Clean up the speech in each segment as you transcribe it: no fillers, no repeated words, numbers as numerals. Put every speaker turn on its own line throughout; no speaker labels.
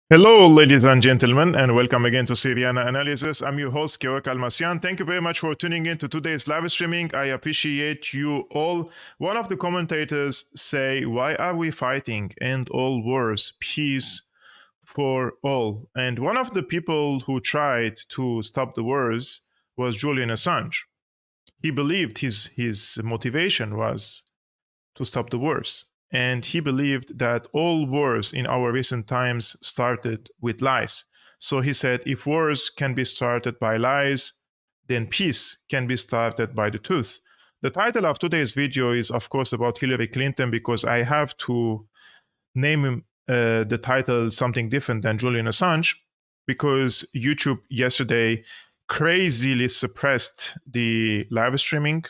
Hello, ladies and gentlemen, and welcome again to Syriana Analysis. I'm your host, Kevork Almassian. Thank you very much for tuning in to today's live streaming. I appreciate you all. One of the commentators say, "Why are we fighting? End all wars, peace for all." And one of the people who tried to stop the wars was Julian Assange. He believed his motivation was to stop the wars. And he believed that all wars in our recent times started with lies. So he said, if wars can be started by lies, then peace can be started by the truth. The title of today's video is, of course, about Hillary Clinton, because I have to name him the title something different than Julian Assange, because YouTube yesterday crazily suppressed the live streaming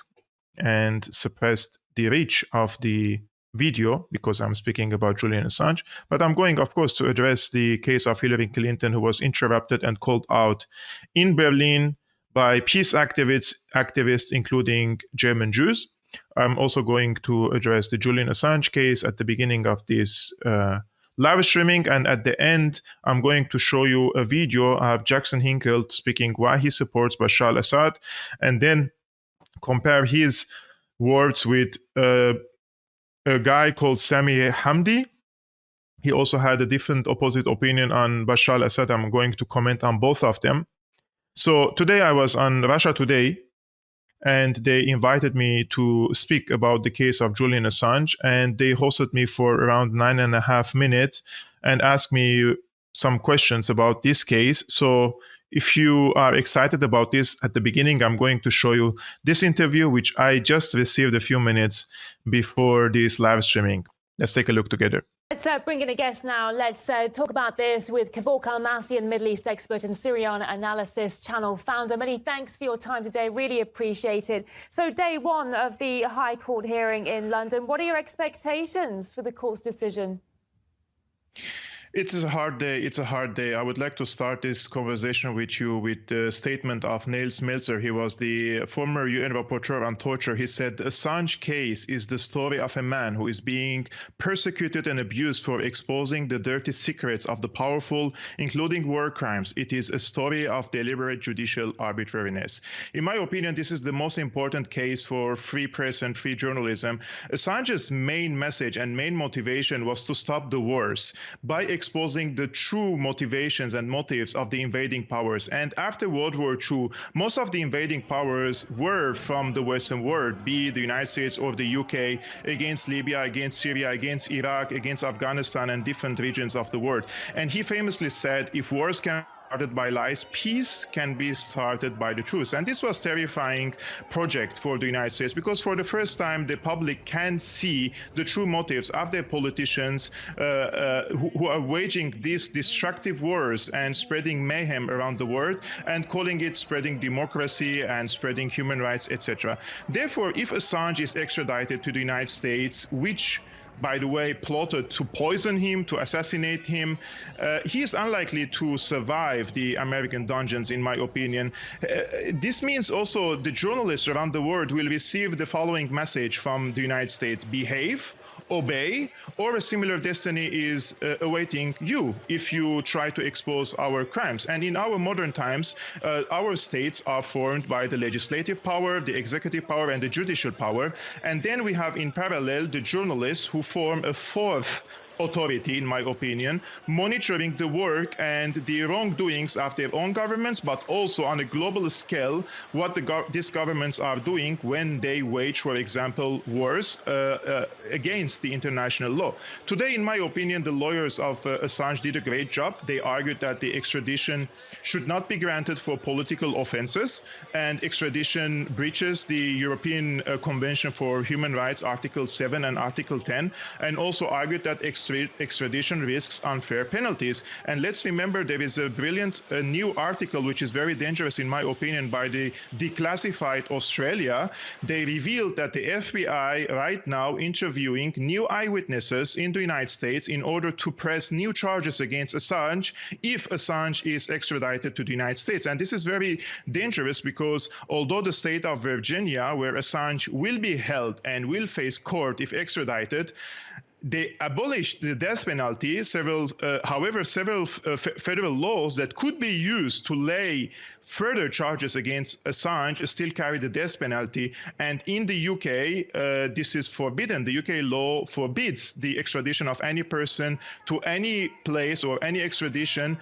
and suppressed the reach of the video because I'm speaking about Julian Assange. But I'm going, of course, to address the case of Hillary Clinton, who was interrupted and called out in Berlin by peace activists, including German Jews. I'm also going to address the Julian Assange case at the beginning of this live streaming. And at the end, I'm going to show you a video of Jackson Hinkle speaking why he supports Bashar al-Assad, and then compare his words with a guy called Sami Hamdi. He also had a different opposite opinion on Bashar al-Assad. I'm going to comment on both of them. So today I was on Russia Today, and they invited me to speak about the case of Julian Assange, and they hosted me for around 9.5 minutes and asked me some questions about this case. So if you are excited about this, at the beginning, I'm going to show you this interview, which I just received a few minutes before this live streaming. Let's take a look together.
Let's bring in a guest now. Let's talk about this with Kevork Almassian, Middle East expert and Syriana Analysis channel founder. Many thanks for your time today. Really appreciate it. So day one of the High Court hearing in London, what are your expectations for the court's decision?
It's a hard day. It's a hard day. I would like to start this conversation with you with the statement of Niels Melzer. He was the former UN rapporteur on torture. He said, the Assange case is the story of a man who is being persecuted and abused for exposing the dirty secrets of the powerful, including war crimes. It is a story of deliberate judicial arbitrariness. In my opinion, this is the most important case for free press and free journalism. Assange's main message and main motivation was to stop the wars by exposing the true motivations and motives of the invading powers. And after World War II, most of the invading powers were from the Western world, be it the United States or the UK, against Libya, against Syria, against Iraq, against Afghanistan, and different regions of the world. And he famously said, if wars can started by lies, peace can be started by the truth. And this was a terrifying project for the United States, because for the first time, the public can see the true motives of their politicians who are waging these destructive wars and spreading mayhem around the world and calling it spreading democracy and spreading human rights, etc. Therefore, if Assange is extradited to the United States, which by the way, plotted to poison him, to assassinate him, he is unlikely to survive the American dungeons, in my opinion. This means also the journalists around the world will receive the following message from the United States: behave, obey, or a similar destiny is awaiting you if you try to expose our crimes. And in our modern times, our states are formed by the legislative power, the executive power, and the judicial power. And then we have in parallel the journalists, who form a fourth authority, in my opinion, monitoring the work and the wrongdoings of their own governments, but also on a global scale, what these governments are doing when they wage, for example, wars against the international law. Today, in my opinion, the lawyers of Assange did a great job. They argued that the extradition should not be granted for political offenses, and extradition breaches the European Convention for Human Rights, Article 7 and Article 10, and also argued that extradition risks unfair penalties. And let's remember, there is a brilliant new article, which is very dangerous, in my opinion, by the Declassified Australia. They revealed that the FBI right now interviewing new eyewitnesses in the United States in order to press new charges against Assange if Assange is extradited to the United States. And this is very dangerous, because although the state of Virginia, where Assange will be held and will face court if extradited, they abolished the death penalty. However, several federal laws that could be used to lay further charges against Assange still carry the death penalty. And in the UK, this is forbidden. The UK law forbids the extradition of any person to any place or any extradition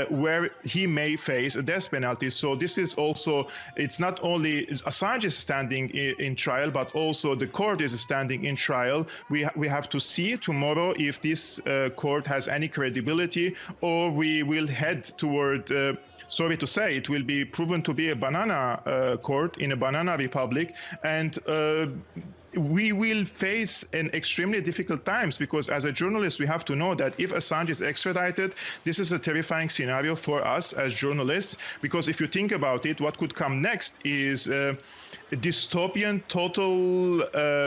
where he may face a death penalty. So this is also, it's not only Assange is standing in trial, but also the court is standing in trial. We have to see tomorrow if this court has any credibility, or we will head toward, sorry to say, it will be proven to be a banana court in a banana republic. And we will face an extremely difficult times, because as a journalist, we have to know that if Assange is extradited, this is a terrifying scenario for us as journalists, because if you think about it, what could come next is a dystopian total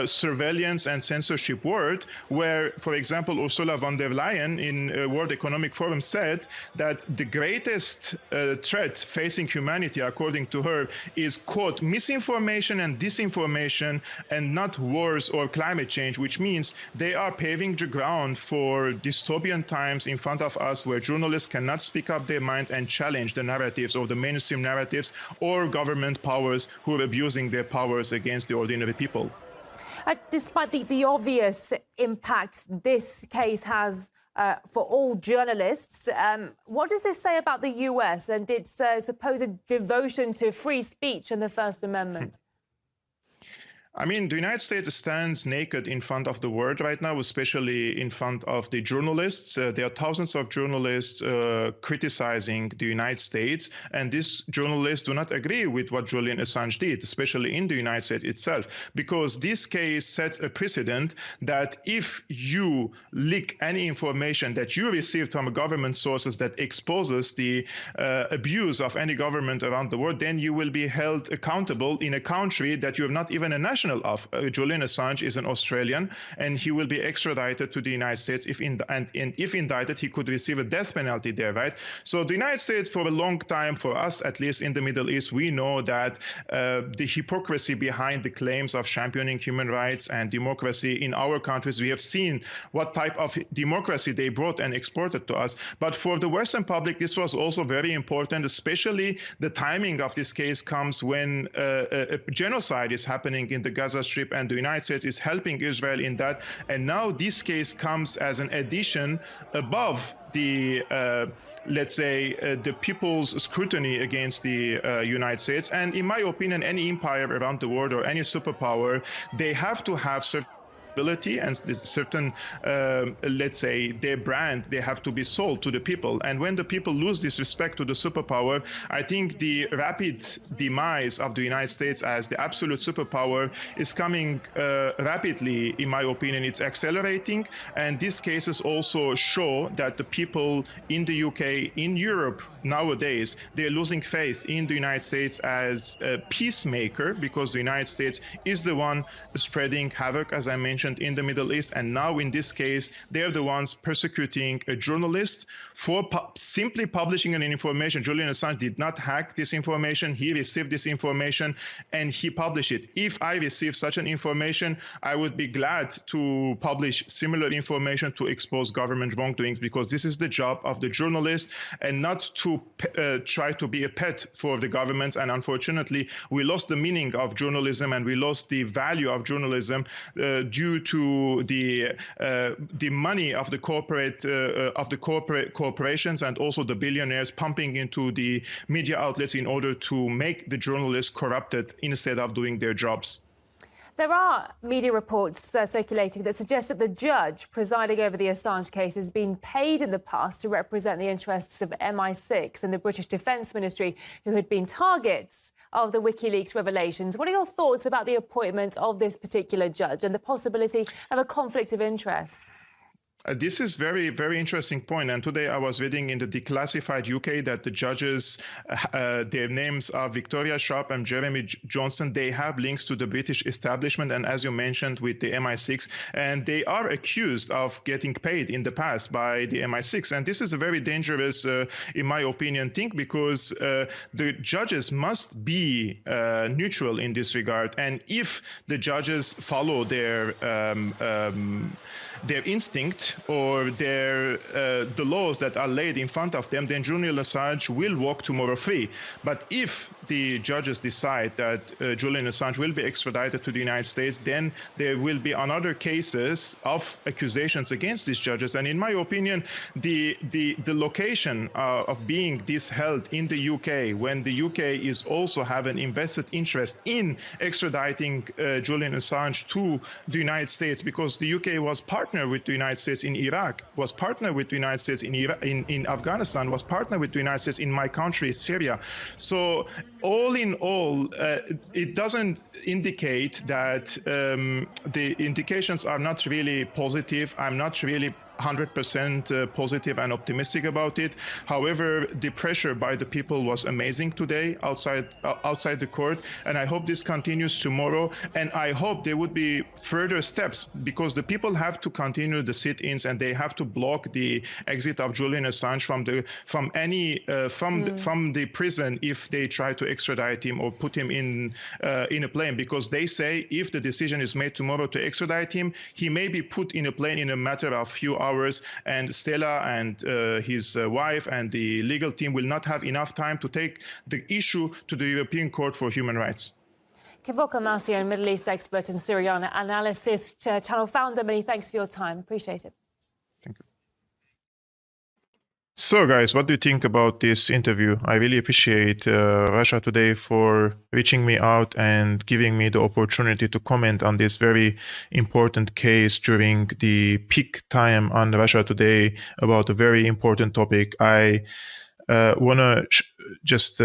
surveillance and censorship world where, for example, Ursula von der Leyen in World Economic Forum said that the greatest threat facing humanity, according to her, is, quote, misinformation and disinformation, and not wars or climate change, which means they are paving the ground for dystopian times in front of us, where journalists cannot speak up their mind and challenge the narratives or the mainstream narratives, or government powers who are abusing their powers against the ordinary people.
Despite the obvious impact this case has for all journalists, what does this say about the US and its supposed devotion to free speech and the First Amendment?
I mean, the United States stands naked in front of the world right now, especially in front of the journalists. There are thousands of journalists criticizing the United States, and these journalists do not agree with what Julian Assange did, especially in the United States itself, because this case sets a precedent that if you leak any information that you received from government sources that exposes the abuse of any government around the world, then you will be held accountable in a country that you have not even a national of. Julian Assange is an Australian, and he will be extradited to the United States. If indicted, he could receive a death penalty there, right? So the United States, for a long time, for us at least in the Middle East, we know that the hypocrisy behind the claims of championing human rights and democracy in our countries, we have seen what type of democracy they brought and exported to us. But for the Western public, this was also very important, especially the timing of this case comes when a genocide is happening in the Gaza Strip, and the United States is helping Israel in that. And now this case comes as an addition above the, let's say, the people's scrutiny against the United States. And in my opinion, any empire around the world or any superpower, they have to have certain and certain, let's say, their brand, they have to be sold to the people. And when the people lose this respect to the superpower, I think the rapid demise of the United States as the absolute superpower is coming rapidly. In my opinion, it's accelerating. And these cases also show that the people in the UK, in Europe nowadays, they're losing faith in the United States as a peacemaker, because the United States is the one spreading havoc, as I mentioned, in the Middle East. And now in this case, they're the ones persecuting a journalist for simply publishing an information. Julian Assange did not hack this information. He received this information and he published it. If I receive such an information, I would be glad to publish similar information to expose government wrongdoings, because this is the job of the journalist, and not to try to be a pet for the governments. And unfortunately, we lost the meaning of journalism, and we lost the value of journalism due to the money of the corporations and also the billionaires pumping into the media outlets in order to make the journalists corrupted instead of doing their jobs.
There are media reports circulating that suggest that the judge presiding over the Assange case has been paid in the past to represent the interests of MI6 and the British Defence Ministry, who had been targets of the WikiLeaks revelations. What are your thoughts about the appointment of this particular judge and the possibility of a conflict of interest?
This is very, very interesting point. And today I was reading in the Declassified UK that the judges, their names are Victoria Sharp and Jeremy Johnson. They have links to the British establishment, and as you mentioned, with the MI6, and they are accused of getting paid in the past by the MI6. And this is a very dangerous, in my opinion, thing, because the judges must be neutral in this regard. And if the judges follow their their instinct or the laws that are laid in front of them, then Julian Assange will walk tomorrow free. But if the judges decide that Julian Assange will be extradited to the United States, then there will be another cases of accusations against these judges. And in my opinion, the location of being this held in the UK, when the UK is also have an invested interest in extraditing Julian Assange to the United States, because the UK was partner with the United States in Iraq, was partner with the United States in Afghanistan, was partner with the United States in my country, Syria. So all in all, it doesn't indicate that the indications are not really positive. I'm not really 100% positive and optimistic about it. However, the pressure by the people was amazing today outside the court, and I hope this continues tomorrow. And I hope there would be further steps, because the people have to continue the sit-ins and they have to block the exit of Julian Assange from the prison if they try to extradite him or put him in a plane, because they say if the decision is made tomorrow to extradite him, he may be put in a plane in a matter of few hours, and Stella and his wife and the legal team will not have enough time to take the issue to the European Court for Human Rights.
Kevork Almassian, Middle East expert and Syriana Analysis, channel founder, many thanks for your time. Appreciate it.
Thank you. So guys, what do you think about this interview? I really appreciate Russia Today for reaching me out and giving me the opportunity to comment on this very important case during the peak time on Russia Today about a very important topic. I want to just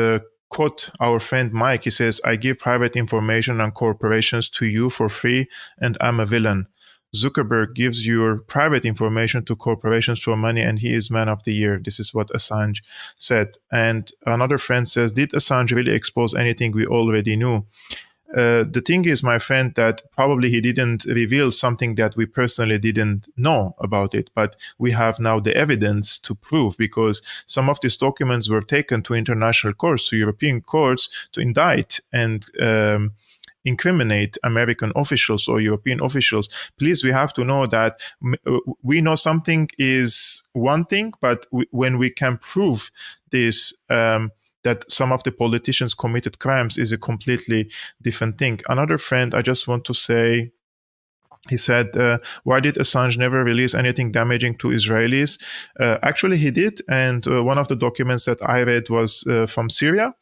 quote our friend Mike. He says, "I give private information on corporations to you for free, and I'm a villain. Zuckerberg gives your private information to corporations for money, and he is man of the year." This is what Assange said. And another friend says, "Did Assange really expose anything we already knew?" The thing is, my friend, that probably he didn't reveal something that we personally didn't know about it, but we have now the evidence to prove, because some of these documents were taken to international courts, to European courts, to indict and incriminate American officials or European officials. Please, we have to know that we know something is one thing, but when we can prove this, that some of the politicians committed crimes, is a completely different thing. Another friend, I just want to say, he said, why did Assange never release anything damaging to Israelis? Actually, he did. And one of the documents that I read was from Syria.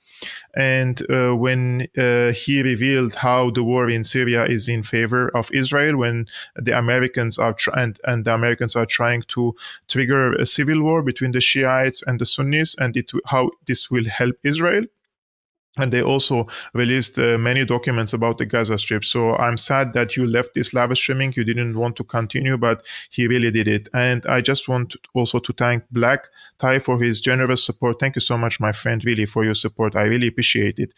And when he revealed how the war in Syria is in favor of Israel, when the Americans are the Americans are trying to trigger a civil war between the Shiites and the Sunnis, and how this will help Israel. And they also released many documents about the Gaza Strip. So I'm sad that you left this live streaming. You didn't want to continue, but he really did it. And I just want also to thank Black Ty for his generous support. Thank you so much, my friend, really, for your support. I really appreciate it.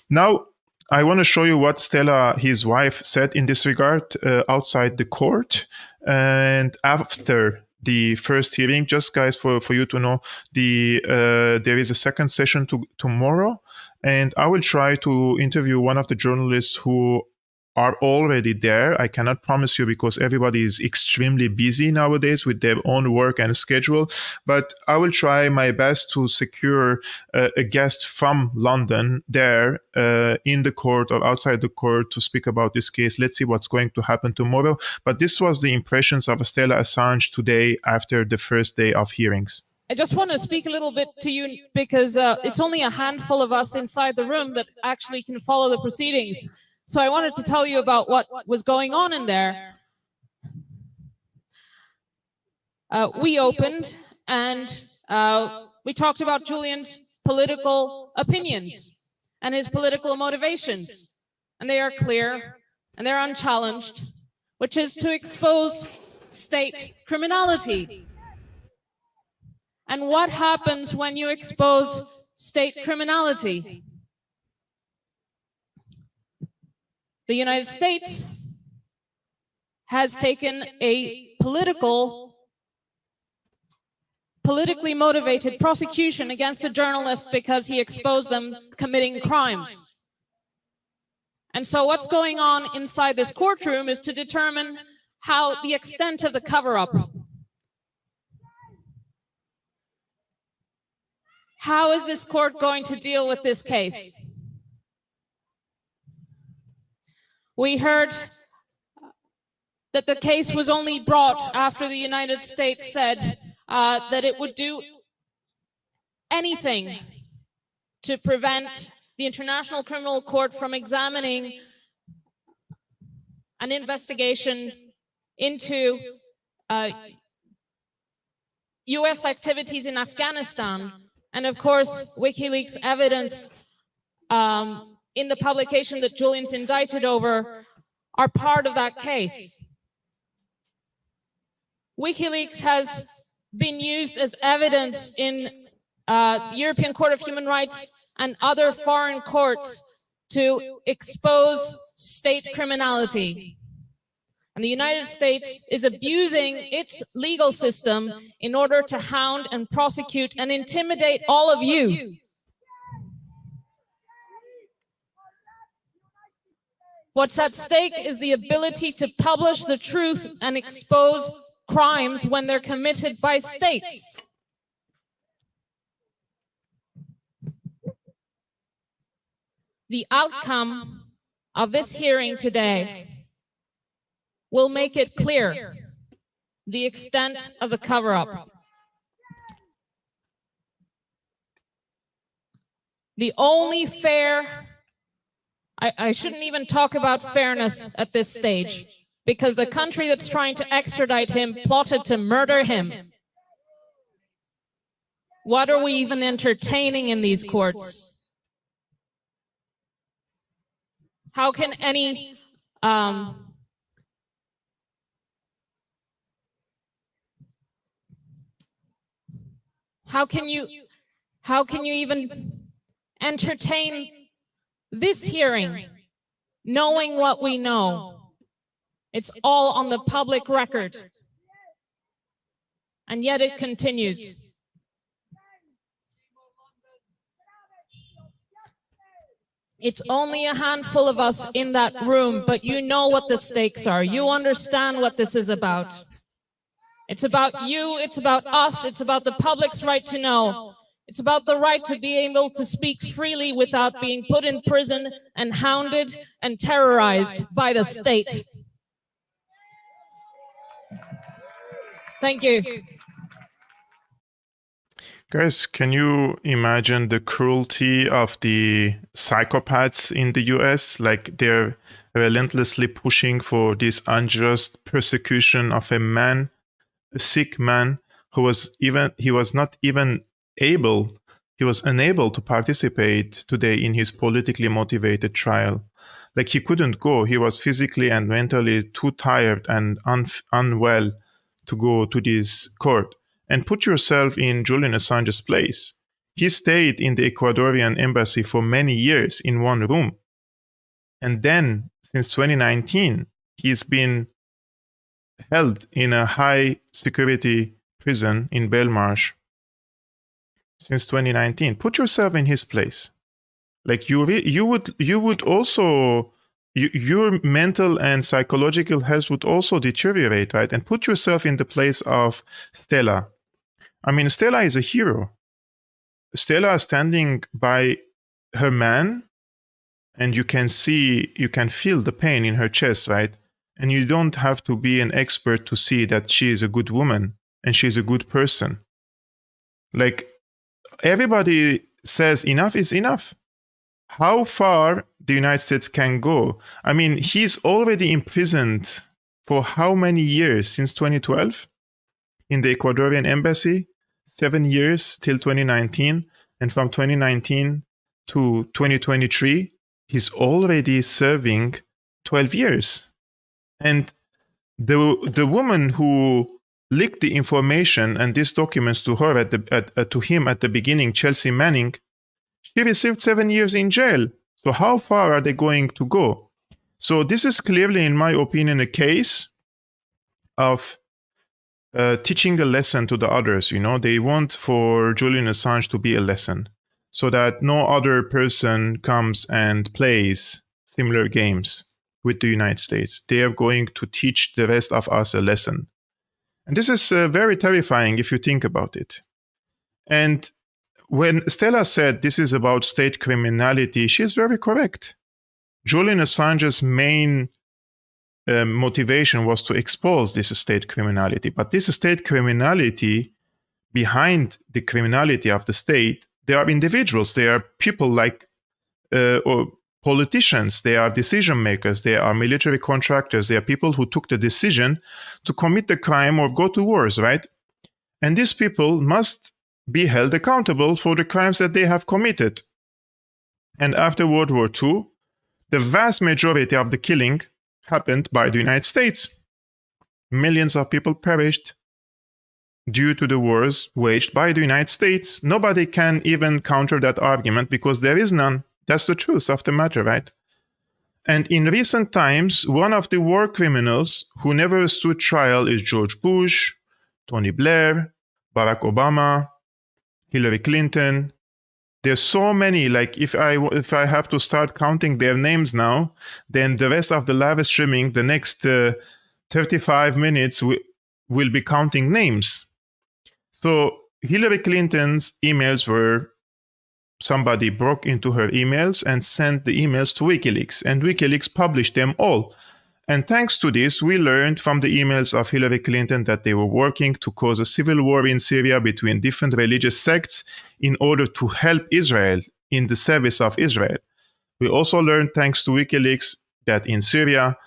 Now, I want to show you what Stella, his wife, said in this regard outside the court. And after the first hearing, just guys, for you to know, there is a second session tomorrow. And I will try to interview one of the journalists who are already there. I cannot promise you, because everybody is extremely busy nowadays with their own work and schedule. But I will try my best to secure a guest from London there in the court or outside the court to speak about this case. Let's see what's going to happen tomorrow. But this was the impressions of Stella Assange today after the first day of hearings.
I just want to speak a little bit to you, because it's only a handful of us inside the room that actually can follow the proceedings. So I wanted to tell you about what was going on in there. We opened and we talked about Julian's political opinions and his political motivations. And they are clear and they're unchallenged, which is to expose state criminality. And what happens when you expose state criminality? The United States has taken a politically motivated prosecution against a journalist because he exposed them committing crimes. And so what's going on inside this courtroom is to determine how the extent of the cover-up. How is this court going to deal with this case? We heard that the case was only brought after the United States said that it would do anything to prevent the International Criminal Court from examining an investigation into US activities in Afghanistan. And of course, WikiLeaks evidence in the publication that Julian's indicted over are part of that case. WikiLeaks has been used as evidence in the European Court of Human Rights and other foreign courts to expose state criminality. And the United States is abusing its legal system in order to hound and prosecute and intimidate all of you. What's at stake is the ability to publish the truth and expose crimes when they're committed by states. The outcome of this hearing today will make it clear the extent of the cover-up. The only fair, I shouldn't even talk about fairness at this stage, because the country that's trying to extradite him plotted to murder him. What are we even entertaining in these courts? How can any how can you even entertain this hearing knowing what we know? It's all on the public record. And yet it continues. It's only a handful of us in that room, but you know what the stakes are. You understand what this is about. It's about you, it's about us, it's about the public's right to know. It's about the right to be able to speak freely without being put in prison and hounded and terrorized by the state. Thank you.
Guys, can you imagine the cruelty of the psychopaths in the US? Like, they're relentlessly pushing for this unjust persecution of a man, a sick man, who was unable to participate today in his politically motivated trial. Like, he couldn't go. He was physically and mentally too tired and unwell to go to this court. And put yourself in Julian Assange's place. He stayed in the Ecuadorian embassy for many years in one room. And then, since 2019, he's been held in a high security prison in Belmarsh since 2019. Put yourself in his place. Like, you would also, your mental and psychological health would also deteriorate, right? And put yourself in the place of Stella. I mean, Stella is a hero. Stella is standing by her man, and you can feel the pain in her chest, right? And you don't have to be an expert to see that she is a good woman and she's a good person. Like, everybody says enough is enough. How far the United States can go? I mean, he's already imprisoned for how many years? Since 2012? In the Ecuadorian embassy, 7 years till 2019, and from 2019 to 2023, he's already serving 12 years. And the woman who leaked the information and these documents to her to him at the beginning, Chelsea Manning, she received 7 years in jail. So how far are they going to go? So this is clearly, in my opinion, a case of teaching a lesson to the others. You know, they want for Julian Assange to be a lesson so that no other person comes and plays similar games. with the United States. They are going to teach the rest of us a lesson. And this is very terrifying if you think about it. And when Stella said this is about state criminality, she is very correct. Julian Assange's main motivation was to expose this state criminality. But this state criminality, behind the criminality of the state, there are individuals, there are people like or politicians, they are decision makers, they are military contractors, they are people who took the decision to commit the crime or go to wars, right? And these people must be held accountable for the crimes that they have committed. And after World War II, the vast majority of the killing happened by the United States. Millions of people perished due to the wars waged by the United States. Nobody can even counter that argument because there is none. That's the truth of the matter, right? And in recent times, one of the war criminals who never stood trial is George Bush, Tony Blair, Barack Obama, Hillary Clinton. There's so many, like if I have to start counting their names now, then the rest of the live streaming, the next 35 minutes will be counting names. So Hillary Clinton's emails were, somebody broke into her emails and sent the emails to WikiLeaks, and WikiLeaks published them all. And thanks to this, we learned from the emails of Hillary Clinton that they were working to cause a civil war in Syria between different religious sects in order to help Israel in the service of Israel. We also learned, thanks to WikiLeaks, that in Syria,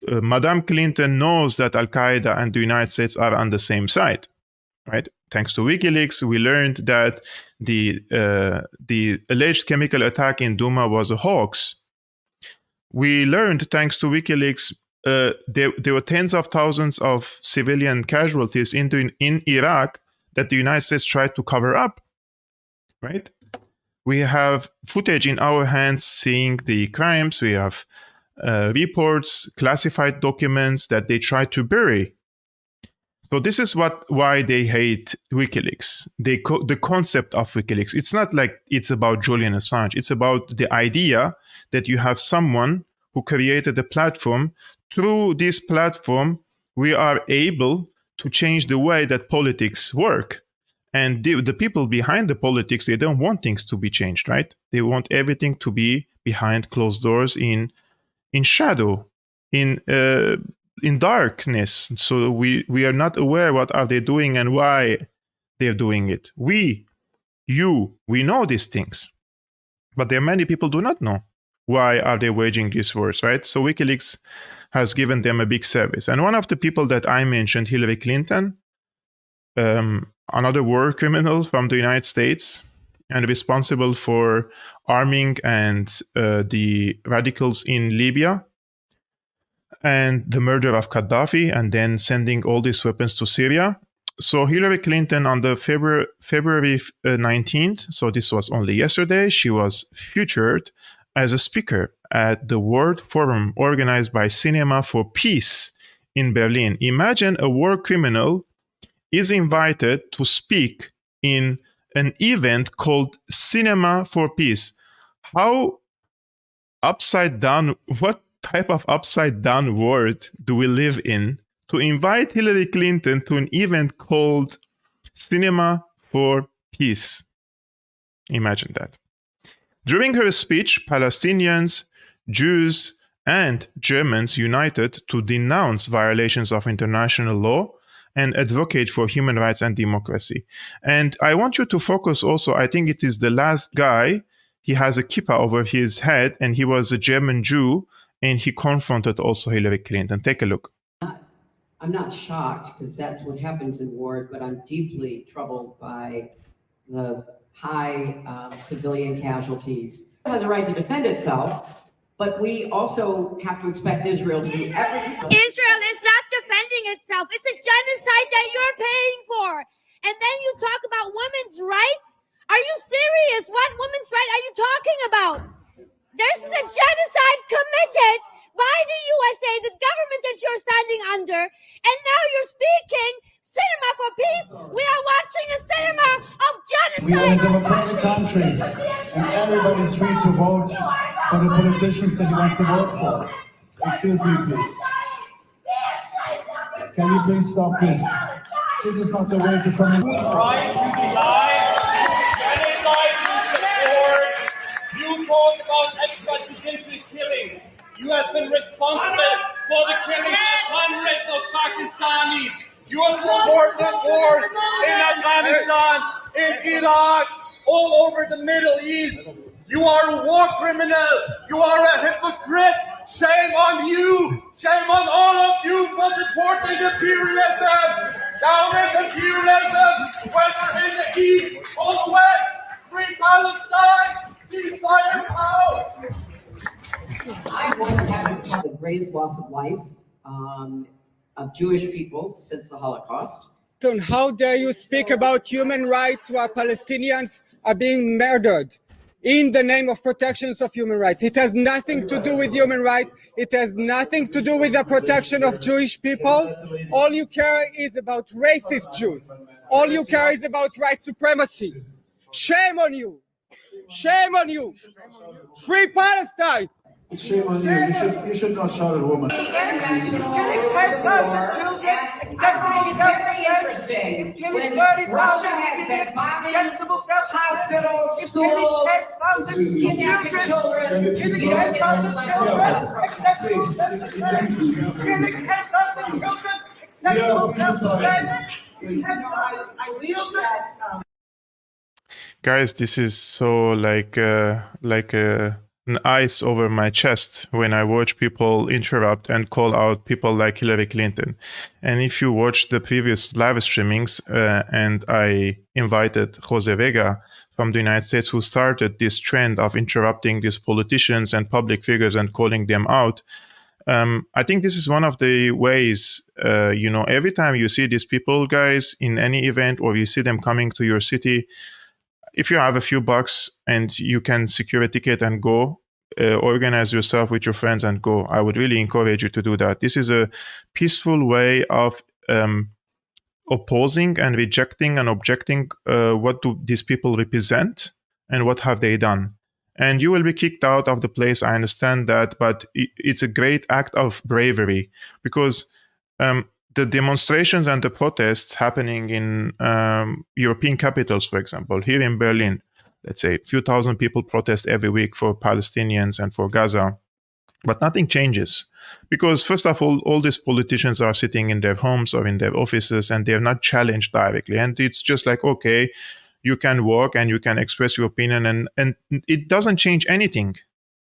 Madame Clinton knows that Al-Qaeda and the United States are on the same side, right? Thanks to WikiLeaks, we learned that the alleged chemical attack in Douma was a hoax. We learned, thanks to WikiLeaks, there were tens of thousands of civilian casualties in Iraq that the United States tried to cover up, right? We have footage in our hands seeing the crimes. We have reports, classified documents that they tried to bury. So this is why they hate WikiLeaks. The concept of WikiLeaks. It's not like it's about Julian Assange. It's about the idea that you have someone who created a platform. Through this platform, we are able to change the way that politics work. And the people behind the politics, they don't want things to be changed, right? They want everything to be behind closed doors, in shadow, in darkness. So we are not aware what are they doing and why they're doing it. We know these things, but there are many people do not know why are they waging these wars, right? So WikiLeaks has given them a big service. And one of the people that I mentioned, Hillary Clinton, another war criminal from the United States and responsible for arming and the radicals in Libya and the murder of Gaddafi, and then sending all these weapons to Syria. So Hillary Clinton, on the February 19th, so this was only yesterday, she was featured as a speaker at the World Forum organized by Cinema for Peace in Berlin. Imagine a war criminal is invited to speak in an event called Cinema for Peace. How upside down, what type of upside down world do we live in to invite Hillary Clinton to an event called Cinema for Peace? Imagine that. During her speech, Palestinians, Jews, and Germans united to denounce violations of international law and advocate for human rights and democracy. And I want you to focus also, I think it is the last guy, he has a kippah over his head, and he was a German Jew, and he confronted also Hillary Clinton. Take a look.
I'm not shocked, because that's what happens in wars, but I'm deeply troubled by the high civilian casualties. It has a right to defend itself, but we also have to expect Israel to do everything.
Israel is not defending itself. It's a genocide that you're paying for. And then you talk about women's rights? Are you serious? What women's right are you talking about? This is a genocide committed by the USA, the government that you're standing under, and now you're speaking Cinema for Peace. We are watching a cinema of genocide.
We are a democratic country, and everybody's free to vote for the politicians that he wants to vote for. Excuse me, please. Can you please stop this? This is not the way to communicate.
Trying to deny genocide you support. You talk about extrajudicial killings. You have been responsible for the killings of hundreds of Pakistanis. You have supported wars in Afghanistan, in Iraq, all over the Middle East. You are a war criminal. You are a hypocrite. Shame on you. Shame on all of you for supporting imperialism. Down with imperialism, whether in the East or the West. Free Palestine. Ceasefire now.
The greatest loss of life of Jewish people since the Holocaust.
How dare you speak about human rights while Palestinians are being murdered in the name of protections of human rights? It has nothing to do with human rights. It has nothing to do with the protection of Jewish people. All you care is about racist Jews. All you care is about white supremacy. Shame on you. Shame on you. Free Palestine.
Shame on you. You should not shout at a woman.
Very interesting. When Russia has been bombing hospitals, schools, kidnapping children,
Guys, this is so like an ice over my chest when I watch people interrupt and call out people like Hillary Clinton. And if you watch the previous live streamings, and I invited Jose Vega from the United States, who started this trend of interrupting these politicians and public figures and calling them out. I think this is one of the ways, every time you see these people, guys, in any event, or you see them coming to your city, if you have a few bucks and you can secure a ticket and go, organize yourself with your friends and go. I would really encourage you to do that. This is a peaceful way of opposing and rejecting and objecting what do these people represent and what have they done. And you will be kicked out of the place, I understand that, but it's a great act of bravery, because the demonstrations and the protests happening in European capitals, for example, here in Berlin, let's say a few thousand people protest every week for Palestinians and for Gaza, but nothing changes. Because first of all these politicians are sitting in their homes or in their offices and they're not challenged directly. And it's just like, okay, you can walk and you can express your opinion and it doesn't change anything,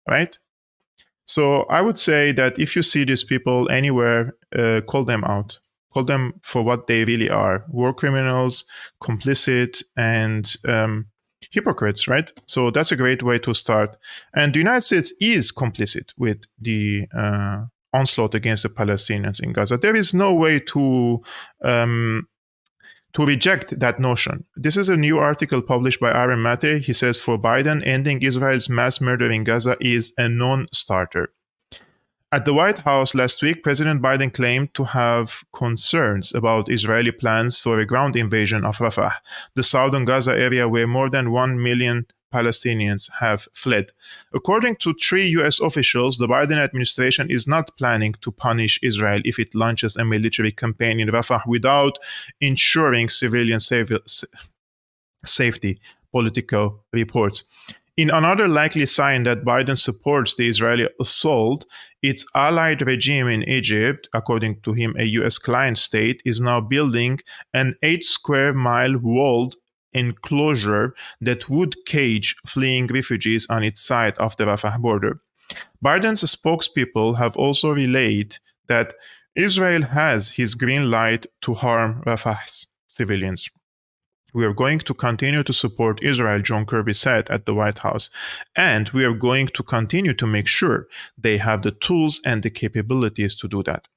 right? So I would say that if you see these people anywhere, call them out. Call them for what they really are: war criminals, complicit, and hypocrites, right? So that's a great way to start. And the United States is complicit with the onslaught against the Palestinians in Gaza. There is no way to reject that notion. This is a new article published by Aaron Mate. He says, for Biden, ending Israel's mass murder in Gaza is a non-starter. At the White House last week, President Biden claimed to have concerns about Israeli plans for a ground invasion of Rafah, the southern Gaza area where more than 1 million Palestinians have fled. According to 3 U.S. officials, the Biden administration is not planning to punish Israel if it launches a military campaign in Rafah without ensuring civilian safety, Politico reports. In another likely sign that Biden supports the Israeli assault, its allied regime in Egypt, according to him a U.S. client state, is now building an 8-square-mile walled enclosure that would cage fleeing refugees on its side of the Rafah border. Biden's spokespeople have also relayed that Israel has his green light to harm Rafah's civilians. We are going to continue to support Israel, John Kirby said at the White House, and we are going to continue to make sure they have the tools and the capabilities to do that.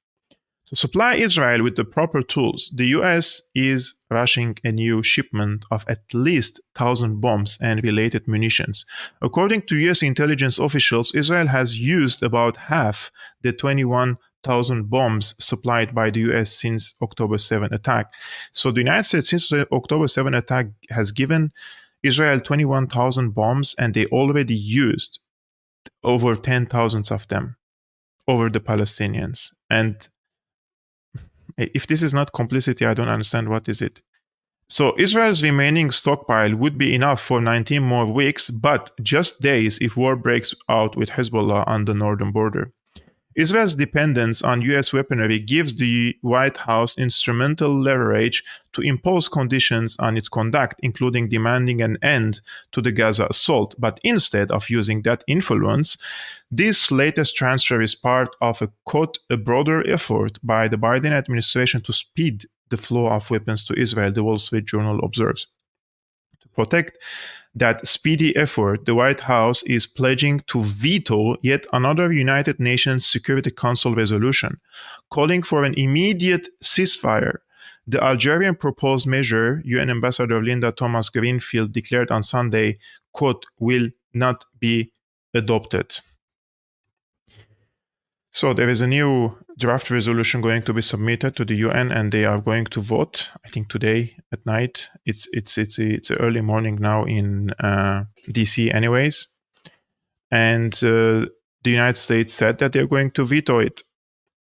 To supply Israel with the proper tools, the U.S. is rushing a new shipment of at least 1,000 bombs and related munitions. According to U.S. intelligence officials, Israel has used about half the 21,000 bombs supplied by the U.S. since October 7 attack. So the United States, since the October 7 attack, has given Israel 21,000 bombs, and they already used over 10,000 of them. over the Palestinians. And if this is not complicity, I don't understand what is it. So Israel's remaining stockpile would be enough for 19 more weeks, but just days if war breaks out with Hezbollah on the northern border. Israel's dependence on US weaponry gives the White House instrumental leverage to impose conditions on its conduct, including demanding an end to the Gaza assault. But instead of using that influence, this latest transfer is part of a broader effort by the Biden administration to speed the flow of weapons to Israel, the Wall Street Journal observes. To protect that speedy effort, the White House is pledging to veto yet another United Nations Security Council resolution calling for an immediate ceasefire. The Algerian proposed measure, UN Ambassador Linda Thomas-Greenfield declared on Sunday, quote, will not be adopted. So there is a new draft resolution going to be submitted to the UN, and they are going to vote. I think today at night. It's early morning now in DC, anyways. And the United States said that they're going to veto it.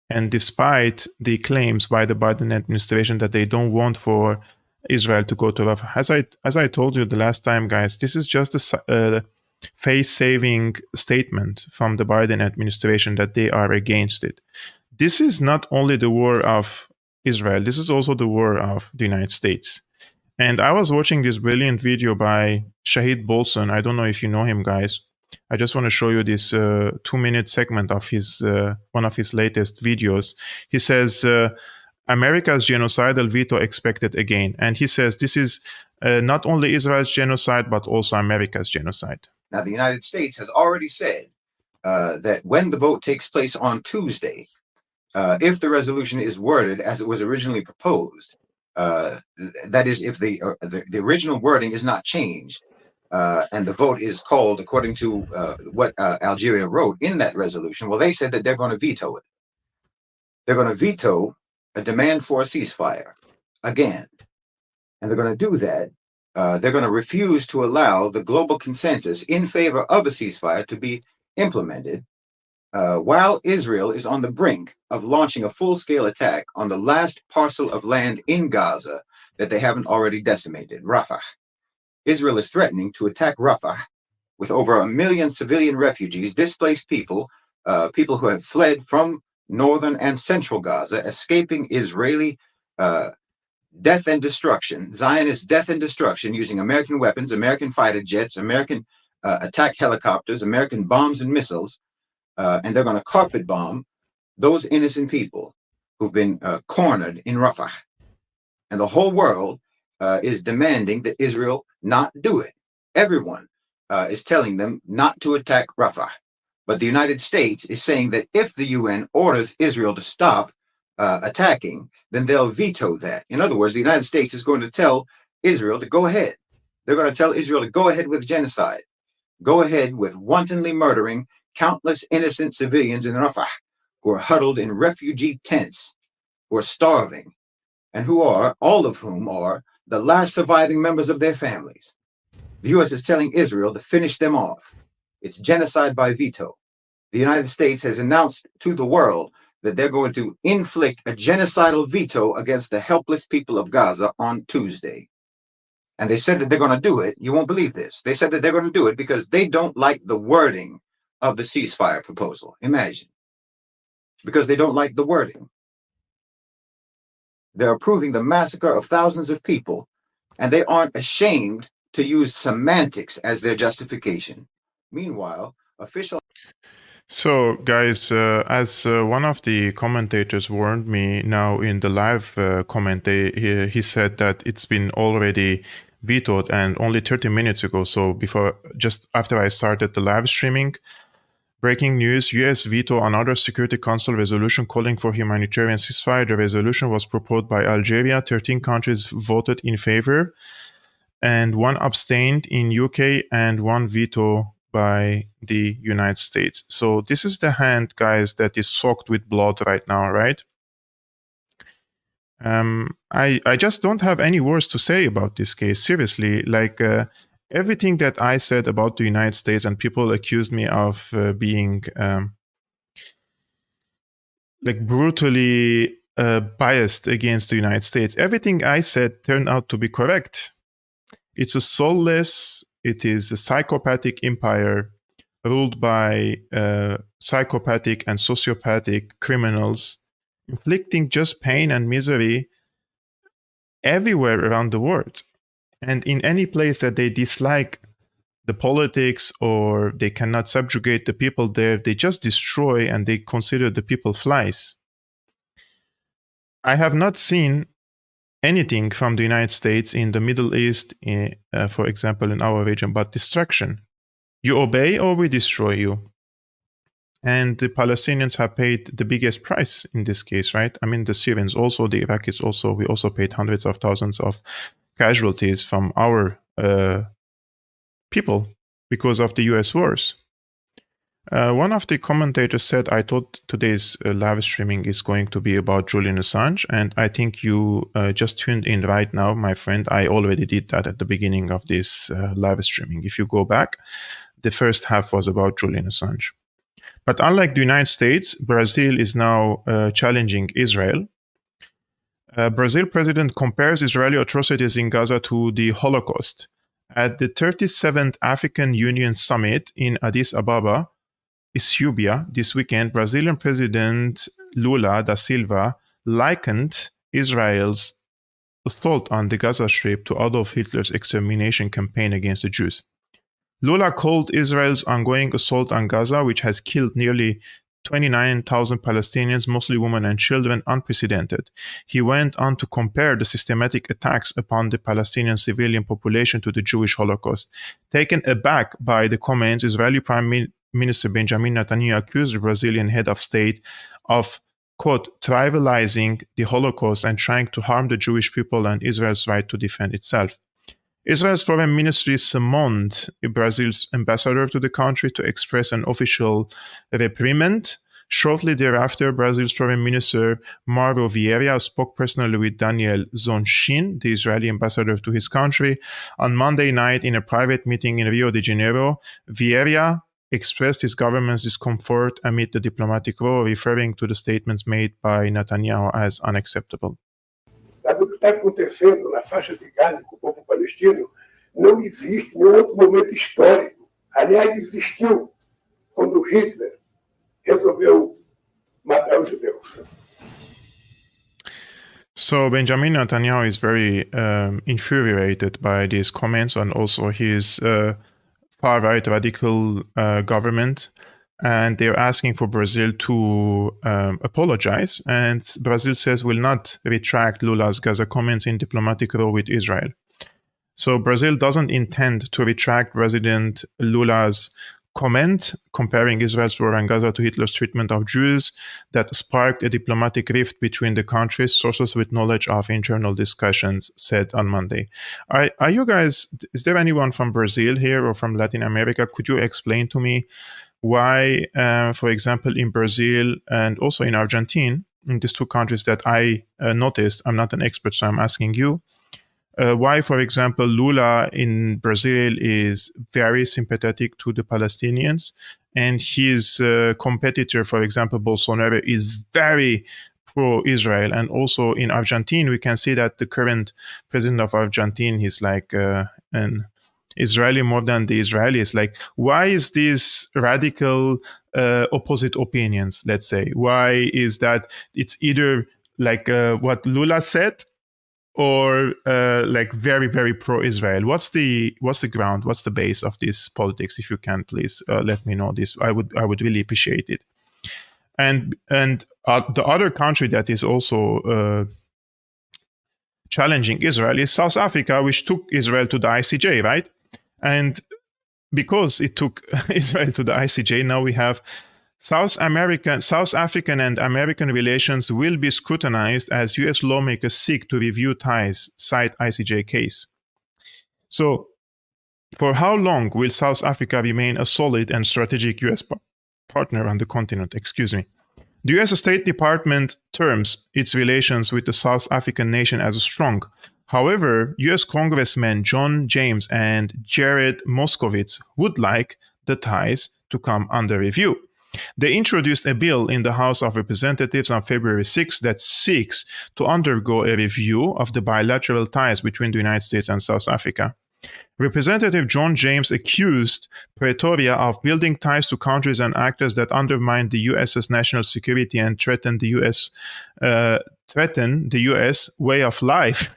And despite the claims by the Biden administration that they don't want for Israel to go to Rafah, as I told you the last time, guys, this is just a face-saving statement from the Biden administration that they are against it. This is not only the war of Israel, this is also the war of the United States. And I was watching this brilliant video by Shahid Bolson. I don't know if you know him, guys. I just want to show you this 2-minute segment of his one of his latest videos. He says, America's genocidal veto expected again. And he says this is not only Israel's genocide, but also America's genocide.
Now, the United States has already said that when the vote takes place on Tuesday, if the resolution is worded as it was originally proposed, that is, if the original wording is not changed, and the vote is called according to what Algeria wrote in that resolution, well, they said that they're going to veto it. They're going to veto a demand for a ceasefire again. And they're going to do that. They're going to refuse to allow the global consensus in favor of a ceasefire to be implemented while Israel is on the brink of launching a full-scale attack on the last parcel of land in Gaza that they haven't already decimated, Rafah. Israel is threatening to attack Rafah with over 1 million civilian refugees, displaced people, people who have fled from northern and central Gaza, escaping Israeli death and destruction, Zionist death and destruction using American weapons, American fighter jets, American attack helicopters, American bombs and missiles, and they're going to carpet bomb those innocent people who've been cornered in Rafah. And the whole world is demanding that Israel not do it. Everyone is telling them not to attack Rafah. But the United States is saying that if the UN orders Israel to stop attacking, then they'll veto that. In other words, the United States is going to tell Israel to go ahead. They're going to tell Israel to go ahead with genocide. Go ahead with wantonly murdering countless innocent civilians in Rafah who are huddled in refugee tents, who are starving, and who are, all of whom are, the last surviving members of their families. The U.S. is telling Israel to finish them off. It's genocide by veto. The United States has announced to the world that they're going to inflict a genocidal veto against the helpless people of Gaza on Tuesday. And they said that they're going to do it. You won't believe this. They said that they're going to do it because they don't like the wording of the ceasefire proposal. Imagine. Because they don't like the wording. They're approving the massacre of thousands of people, and they aren't ashamed to use semantics as their justification. Meanwhile, official...
So, guys, as one of the commentators warned me now in the live comment, he said that it's been already vetoed and only 30 minutes ago. So just after I started the live streaming, breaking news, US veto another Security Council resolution calling for humanitarian ceasefire. The resolution was proposed by Algeria. 13 countries voted in favor and 1 abstained in UK and 1 veto by the United States. So this is the hand, guys, that is soaked with blood right now, right? I just don't have any words to say about this case. Seriously, like everything that I said about the United States, and people accused me of being brutally biased against the United States. Everything I said turned out to be correct. It's a soulless, it is a psychopathic empire ruled by psychopathic and sociopathic criminals, inflicting just pain and misery everywhere around the world. And in any place that they dislike the politics or they cannot subjugate the people there, they just destroy and they consider the people flies. I have not seen anything from the United States in the Middle East, for example, in our region, but destruction. You obey or we destroy you. And the Palestinians have paid the biggest price in this case, right? I mean, the Syrians also, the Iraqis also, we also paid hundreds of thousands of casualties from our people because of the US wars. One of the commentators said, I thought today's live streaming is going to be about Julian Assange, and I think you just tuned in right now, my friend. I already did that at the beginning of this live streaming. If you go back, the first half was about Julian Assange. But unlike the United States, Brazil is now challenging Israel. Brazil president compares Israeli atrocities in Gaza to the Holocaust. At the 37th African Union Summit in Addis Ababa, Ethiopia, this weekend, Brazilian President Lula da Silva likened Israel's assault on the Gaza Strip to Adolf Hitler's extermination campaign against the Jews. Lula called Israel's ongoing assault on Gaza, which has killed nearly 29,000 Palestinians, mostly women and children, unprecedented. He went on to compare the systematic attacks upon the Palestinian civilian population to the Jewish Holocaust. Taken aback by the comments, Israeli Prime Minister Benjamin Netanyahu accused the Brazilian head of state of, quote, trivializing the Holocaust and trying to harm the Jewish people and Israel's right to defend itself. Israel's foreign ministry summoned Brazil's ambassador to the country to express an official reprimand. Shortly thereafter, Brazil's foreign minister Mauro Vieira spoke personally with Daniel Zonshin, the Israeli ambassador to his country. On Monday night, in a private meeting in Rio de Janeiro, Vieira expressed his government's discomfort amid the diplomatic row, referring to the statements made by Netanyahu as unacceptable.
O que está acontecendo na faixa de Gaza com o povo palestino não existe em nenhum outro momento histórico. Aliás, existiu quando Hitler resolveu matar os judeus.
So Benjamin Netanyahu is very infuriated by these comments and also his far-right radical government. And they're asking for Brazil to apologize. And Brazil says will not retract Lula's Gaza comments in diplomatic row with Israel. So Brazil doesn't intend to retract President Lula's comment comparing Israel's war on Gaza to Hitler's treatment of Jews that sparked a diplomatic rift between the countries, sources with knowledge of internal discussions said on Monday. Are you guys, is there anyone from Brazil here or from Latin America? Could you explain to me why, for example, in Brazil and also in Argentina, in these two countries that I noticed, I'm not an expert, so I'm asking you, why, for example, Lula in Brazil is very sympathetic to the Palestinians, and his competitor, for example, Bolsonaro, is very pro-Israel. And also in Argentina, we can see that the current president of Argentina is like an Israeli more than the Israelis. Like, why is this radical opposite opinions, let's say? Why is that it's either like what Lula said or like very, very pro-Israel? What's the ground? What's the base of this politics? If you can, please let me know this. I would really appreciate it. And the other country that is also challenging Israel is South Africa, which took Israel to the ICJ, right? And because it took Israel to the ICJ, now we have South African and American relations will be scrutinized as U.S. lawmakers seek to review ties, cite ICJ case. So, for how long will South Africa remain a solid and strategic U.S. partner on the continent? The U.S. State Department terms its relations with the South African nation as strong. However, U.S. Congressmen John James and Jared Moskowitz would like the ties to come under review. They introduced a bill in the House of Representatives on February 6 that seeks to undergo a review of the bilateral ties between the United States and South Africa. Representative John James accused Pretoria of building ties to countries and actors that undermine the U.S.'s national security and threaten the U.S. way of life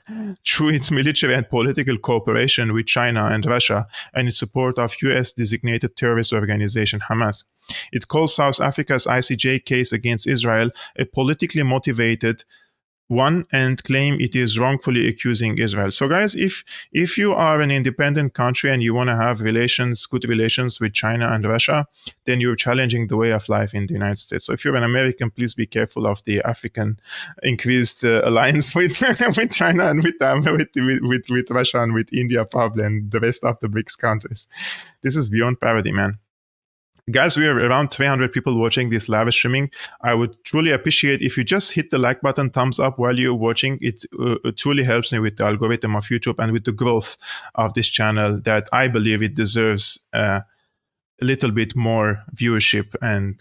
through its military and political cooperation with China and Russia and its support of U.S.-designated terrorist organization Hamas. It calls South Africa's ICJ case against Israel a politically motivated one and claim it is wrongfully accusing Israel. So guys, if you are an independent country and you want to have good relations with China and Russia, then you're challenging the way of life in the United States. So if you're an American, please be careful of the African increased alliance with China and with Russia and with India probably and the rest of the BRICS countries. This is beyond parody, man. Guys, we are around 300 people watching this live streaming. I would truly appreciate if you just hit the like button, thumbs up while you're watching. It truly helps me with the algorithm of YouTube and with the growth of this channel that I believe it deserves a little bit more viewership and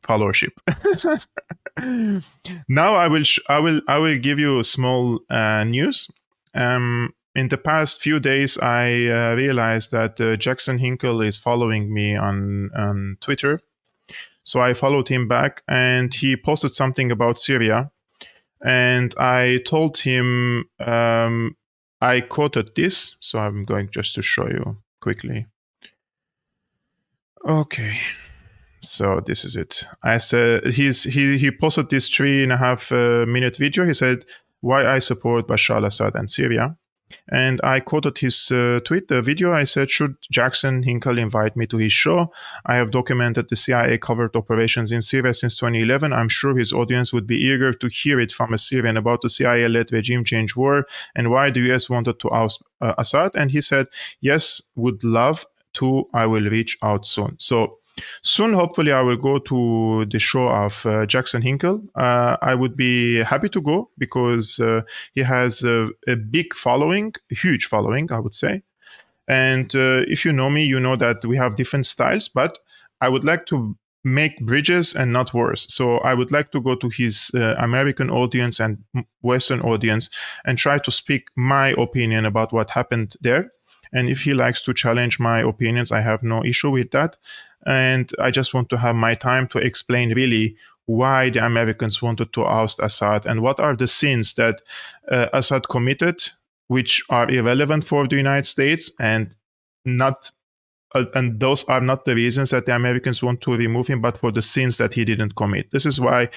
followership. Now I will give you a small news. In the past few days, I realized that Jackson Hinkle is following me on Twitter. So I followed him back and he posted something about Syria. And I told him, I quoted this. So I'm going just to show you quickly. Okay. So this is it. I said he posted this 3.5 minute video. He said, why I support Bashar al-Assad and Syria. And I quoted his tweet, the video. I said, should Jackson Hinkle invite me to his show? I have documented the CIA covert operations in Syria since 2011. I'm sure his audience would be eager to hear it from a Syrian about the CIA-led regime change war and why the US wanted to oust Assad. And he said, yes, would love to. I will reach out soon. So soon, hopefully, I will go to the show of Jackson Hinkle. I would be happy to go because he has a big following, a huge following, I would say. And if you know me, you know that we have different styles, but I would like to make bridges and not walls. So I would like to go to his American audience and Western audience and try to speak my opinion about what happened there. And if he likes to challenge my opinions, I have no issue with that. And I just want to have my time to explain really why the Americans wanted to oust Assad and what are the sins that Assad committed, which are irrelevant for the United States and those are not the reasons that the Americans want to remove him, but for the sins that he didn't commit. This is what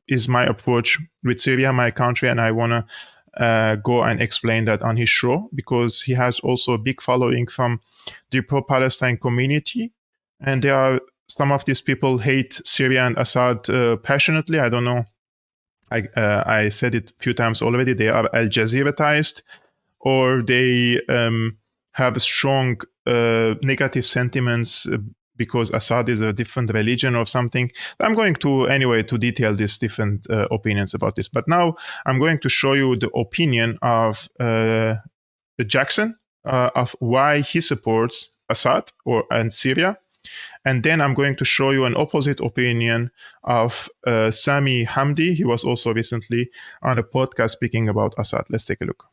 is my approach with Syria, my country, and I want to go and explain that on his show because he has also a big following from the pro-Palestine community. And there are some of these people hate Syria and Assad passionately. I don't know. I said it a few times already. They are Al Jazeera-ized or they have strong negative sentiments because Assad is a different religion or something. I'm going to, anyway, to detail these different opinions about this. But now I'm going to show you the opinion of Jackson of why he supports Assad and Syria. And then I'm going to show you an opposite opinion of Sami Hamdi. He was also recently on a podcast speaking about Assad. Let's take a look.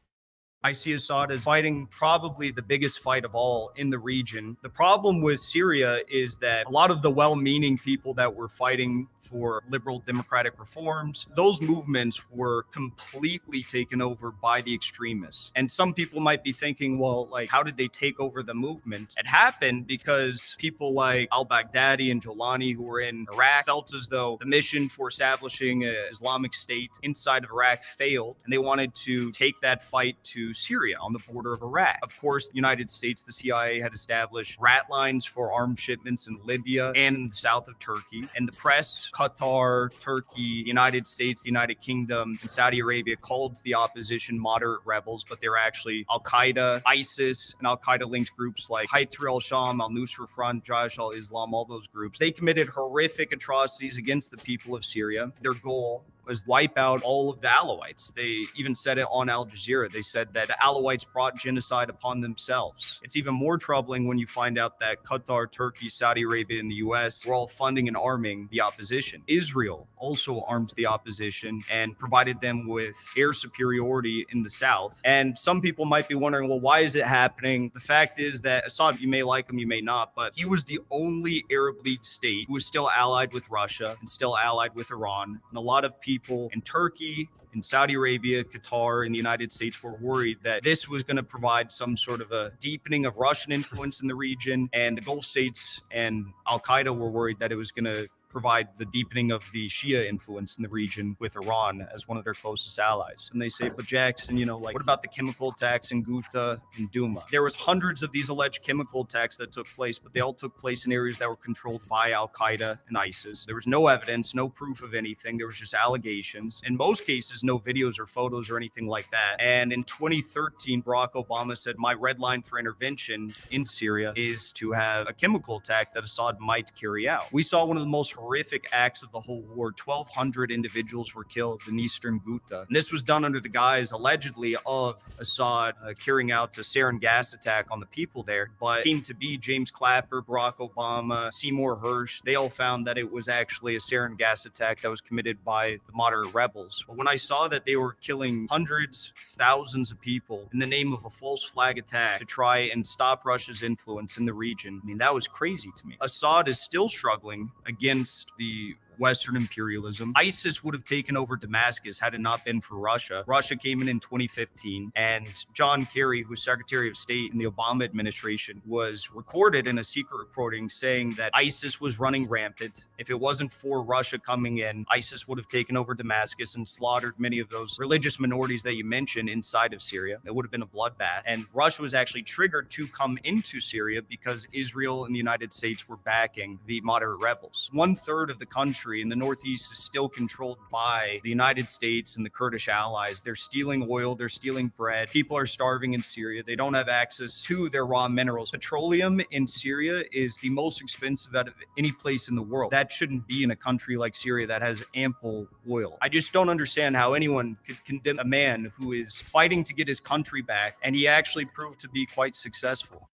I see Assad as fighting probably the biggest fight of all in the region. The problem with Syria is that a lot of the well-meaning people that were fighting for liberal democratic reforms, those movements were completely taken over by the extremists. And some people might be thinking, well, like, how did they take over the movement? It happened because people like al-Baghdadi and Jolani, who were in Iraq, felt as though the mission for establishing an Islamic State inside of Iraq failed, and they wanted to take that fight to Syria on the border of Iraq. Of course, the United States, the CIA had established rat lines for armed shipments in Libya and in the south of Turkey, and the press, Qatar, Turkey, the United States, the United Kingdom, and Saudi Arabia called the opposition moderate rebels, but they're actually Al-Qaeda, ISIS, and Al-Qaeda-linked groups like Hayat Tahrir al-Sham, Al-Nusra Front, Jaish al-Islam, all those groups. They committed horrific atrocities against the people of Syria. Their goal was wipe out all of the Alawites. They even said it on Al Jazeera. They said that the Alawites brought genocide upon themselves. It's even more troubling when you find out that Qatar, Turkey, Saudi Arabia, and the US were all funding and arming the opposition. Israel also armed the opposition and provided them with air superiority in the south. And some people might be wondering, well, why is it happening? The fact is that Assad, you may like him, you may not, but he was the only Arab League state who was still allied with Russia and still allied with Iran. And a lot of people in Turkey, in Saudi Arabia, Qatar, and the United States were worried that this was going to provide some sort of a deepening of Russian influence in the region. And the Gulf states and Al-Qaeda were worried that it was going to provide the deepening of the Shia influence in the region with Iran as one of their closest allies. And they say, but Jackson, what about the chemical attacks in Ghouta and Douma? There was hundreds of these alleged chemical attacks that took place, but they all took place in areas that were controlled by Al-Qaeda and ISIS. There was no evidence, no proof of anything. There was just allegations. In most cases, no videos or photos or anything like that. And in 2013, Barack Obama said, my red line for intervention in Syria is to have a chemical attack that Assad might carry out. We saw one of the most horrific acts of the whole war. 1,200 individuals were killed in eastern Ghouta. And this was done under the guise, allegedly, of Assad carrying out a sarin gas attack on the people there. But it seemed to be James Clapper, Barack Obama, Seymour Hersh. They all found that it was actually a sarin gas attack that was committed by the moderate rebels. But when I saw that they were killing hundreds, thousands of people in the name of a false flag attack to try and stop Russia's influence in the region, that was crazy to me. Assad is still struggling against the Western imperialism. ISIS would have taken over Damascus had it not been for Russia. Russia came in 2015, and John Kerry, who was Secretary of State in the Obama administration, was recorded in a secret recording saying that ISIS was running rampant. If it wasn't for Russia coming in, ISIS would have taken over Damascus and slaughtered many of those religious minorities that you mentioned inside of Syria. It would have been a bloodbath. And Russia was actually triggered to come into Syria because Israel and the United States were backing the moderate rebels. 1/3 of the country in the Northeast is still controlled by the United States and the Kurdish allies. They're stealing oil, they're stealing bread. People are starving in Syria. They don't have access to their raw minerals. Petroleum in Syria is the most expensive out of any place in the world. That shouldn't be in a country like Syria that has ample oil. I just don't understand how anyone could condemn a man who is fighting to get his country back, and he actually proved to be quite successful.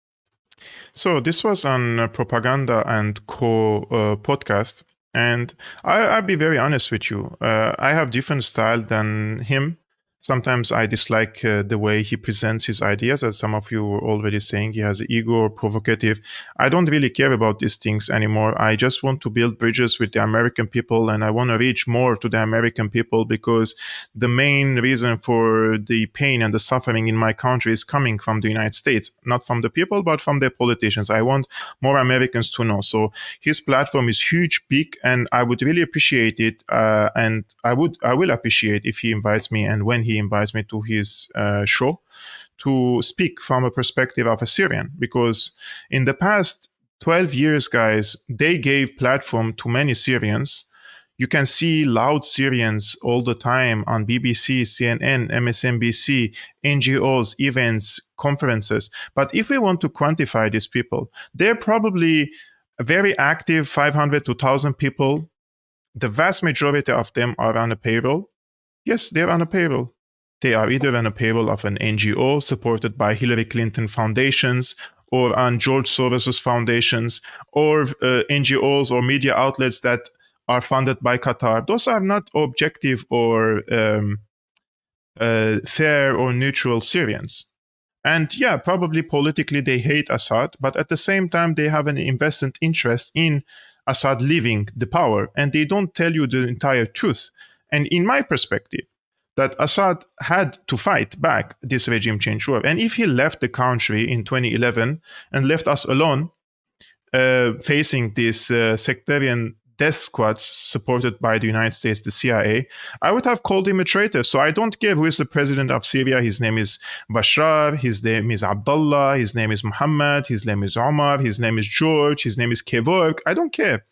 So this was on Propaganda and Co podcast. And I'll be very honest with you. I have different style than him. Sometimes I dislike the way he presents his ideas, as some of you were already saying. He has ego, provocative. I don't really care about these things anymore. I just want to build bridges with the American people, and I want to reach more to the American people, because the main reason for the pain and the suffering in my country is coming from the United States, not from the people, but from their politicians. I want more Americans to know. So his platform is huge, big, and I would really appreciate it. And I will appreciate if he invites me, and when he invites me to his show, to speak from a perspective of a Syrian, because in the past 12 years, guys, they gave platform to many Syrians. You can see loud Syrians all the time on BBC, CNN, MSNBC, NGOs, events, conferences. But if we want to quantify these people, they're probably very active, 500 to 1,000 people. The vast majority of them are on a payroll. Yes, they're on a payroll. They are either on a payroll of an NGO supported by Hillary Clinton foundations, or on George Soros's foundations, or NGOs or media outlets that are funded by Qatar. Those are not objective or fair or neutral Syrians. And yeah, probably politically they hate Assad, but at the same time they have an invested interest in Assad leaving the power, and they don't tell you the entire truth. And in my perspective, that Assad had to fight back this regime change war. And if he left the country in 2011 and left us alone, facing these sectarian death squads supported by the United States, the CIA, I would have called him a traitor. So I don't care who is the president of Syria. His name is Bashar, his name is Abdullah, his name is Muhammad, his name is Omar, his name is George, his name is Kevork. I don't care.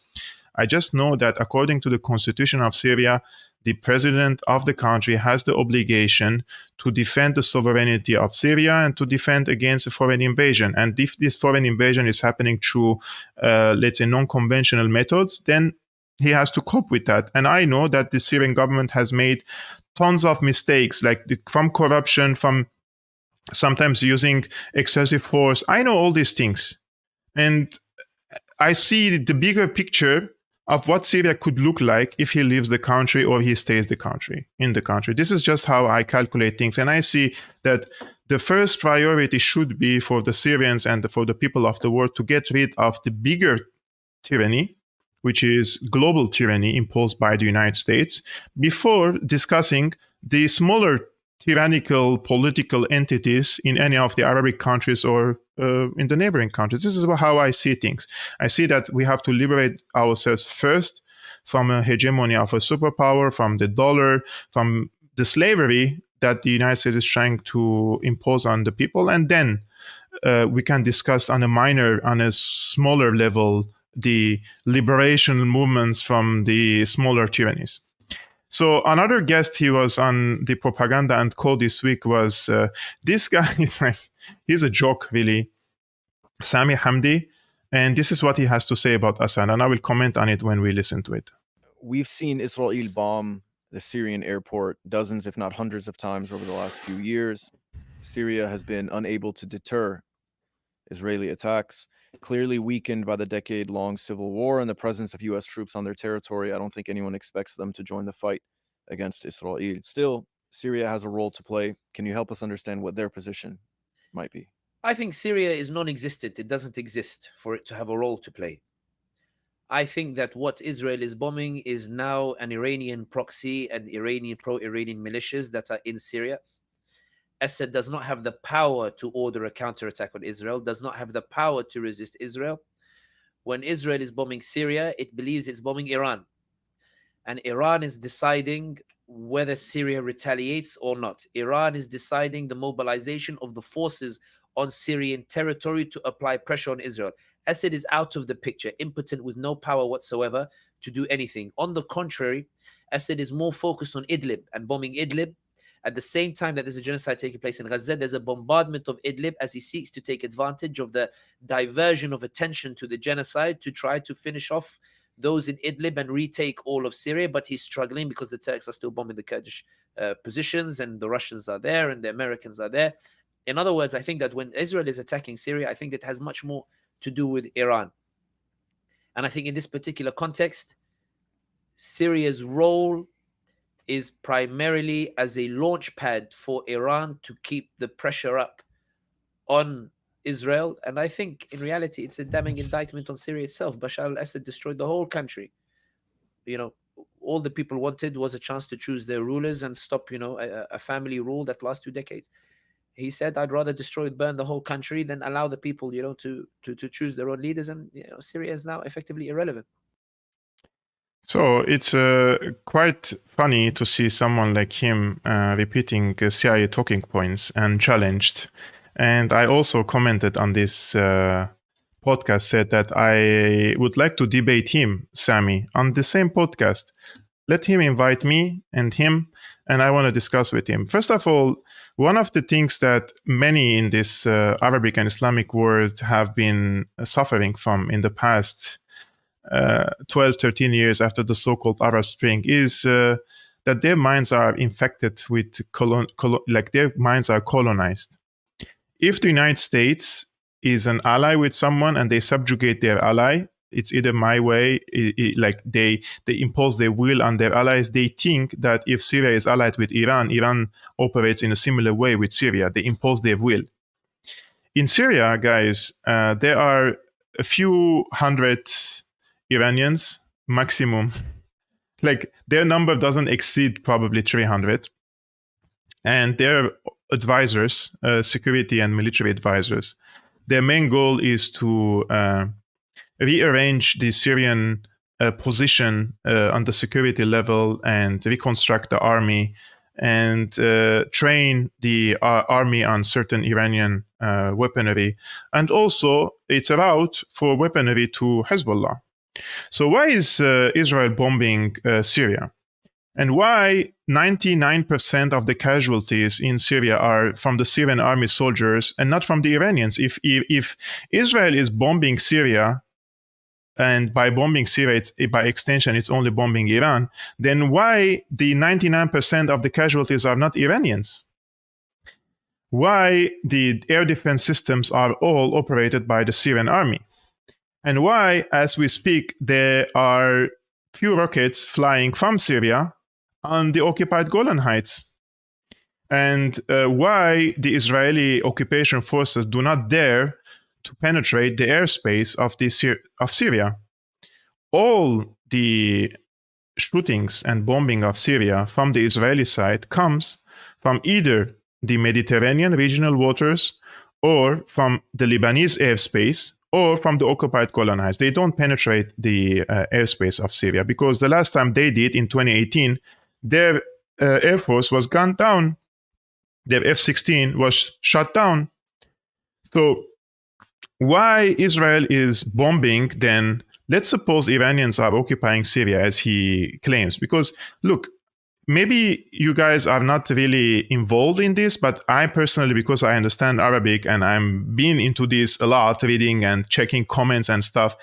I just know that according to the constitution of Syria, the president of the country has the obligation to defend the sovereignty of Syria and to defend against a foreign invasion. And if this foreign invasion is happening through, let's say, non-conventional methods, then He has to cope with that. And I know that the Syrian government has made tons of mistakes, like from corruption, from sometimes using excessive force. I know all these things. And I see the bigger picture of what Syria could look like if he leaves the country or he stays in the country. This is just how I calculate things. And I see that the first priority should be for the Syrians and for the people of the world to get rid of the bigger tyranny, which is global tyranny imposed by the United States, before discussing the smaller tyrannical political entities in any of the Arabic countries or in the neighboring countries. This is how I see things. I see that we have to liberate ourselves first from a hegemony of a superpower, from the dollar, from the slavery that the United States is trying to impose on the people. And then we can discuss on a smaller level, the liberation movements from the smaller tyrannies. So another guest he was on the Propaganda and Co this week was this guy. It's like, he's a joke, really. Sami Hamdi. And this is what he has to say about Assad. And I will comment on it when we listen to it.
We've seen Israel bomb the Syrian airport dozens, if not hundreds of times over the last few years. Syria has been unable to deter Israeli attacks, clearly weakened by the decade-long civil war and the presence of U.S. troops on their territory. I don't think anyone expects them to join the fight against Israel. Still, Syria has a role to play. Can you help us understand what their position might be?
I think Syria is non-existent. It doesn't exist for it to have a role to play. I think that what Israel is bombing is now an Iranian proxy and pro-Iranian militias that are in Syria. Assad does not have the power to order a counterattack on Israel, does not have the power to resist Israel. When Israel is bombing Syria, it believes it's bombing Iran. And Iran is deciding whether Syria retaliates or not. Iran is deciding the mobilization of the forces on Syrian territory to apply pressure on Israel. Assad is out of the picture, impotent with no power whatsoever to do anything. On the contrary, Assad is more focused on Idlib and bombing Idlib. At the same time that there's a genocide taking place in Gaza, there's a bombardment of Idlib as he seeks to take advantage of the diversion of attention to the genocide to try to finish off those in Idlib and retake all of Syria. But he's struggling because the Turks are still bombing the Kurdish positions, and the Russians are there and the Americans are there. In other words, I think that when Israel is attacking Syria, I think it has much more to do with Iran. And I think in this particular context, Syria's role is primarily as a launch pad for Iran to keep the pressure up on Israel. And I think in reality, it's a damning indictment on Syria itself. Bashar al-Assad destroyed the whole country. You know, all the people wanted was a chance to choose their rulers and stop, you know, a family rule that lasts 2 decades. He said, I'd rather destroy and burn the whole country than allow the people, you know, to choose their own leaders. And, you know, Syria is now effectively irrelevant.
So it's quite funny to see someone like him repeating CIA talking points and challenged. And I also commented on this podcast, said that I would like to debate him, Sami, on the same podcast. Let him invite me and him, and I want to discuss with him. First of all, one of the things that many in this Arabic and Islamic world have been suffering from in the past 12, 13 years after the so-called Arab Spring is that their minds are infected with, their minds are colonized. If the United States is an ally with someone and they subjugate their ally, it's either my way, like they impose their will on their allies. They think that if Syria is allied with Iran, Iran operates in a similar way with Syria. They impose their will. In Syria, guys, there are a few hundred Iranians maximum. Like their number doesn't exceed probably 300. And their advisors, security and military advisors, their main goal is to rearrange the Syrian position on the security level and reconstruct the army and train the army on certain Iranian weaponry. And also, it's a route for weaponry to Hezbollah. So why is Israel bombing Syria? And why 99% of the casualties in Syria are from the Syrian army soldiers and not from the Iranians? If Israel is bombing Syria and by bombing Syria, by extension, it's only bombing Iran, then why the 99% of the casualties are not Iranians? Why the air defense systems are all operated by the Syrian army? And why, as we speak, there are few rockets flying from Syria on the occupied Golan Heights? And why the Israeli occupation forces do not dare to penetrate the airspace of Syria? All the shootings and bombing of Syria from the Israeli side comes from either the Mediterranean regional waters or from the Lebanese airspace or from the occupied Golan Heights. They don't penetrate the airspace of Syria because the last time they did in 2018, their air force was gunned down. Their F-16 was shot down. So why Israel is bombing then? Let's suppose Iranians are occupying Syria as he claims. Because look, maybe you guys are not really involved in this, but I personally, because I understand Arabic and I'm been into this a lot, reading and checking comments and stuff,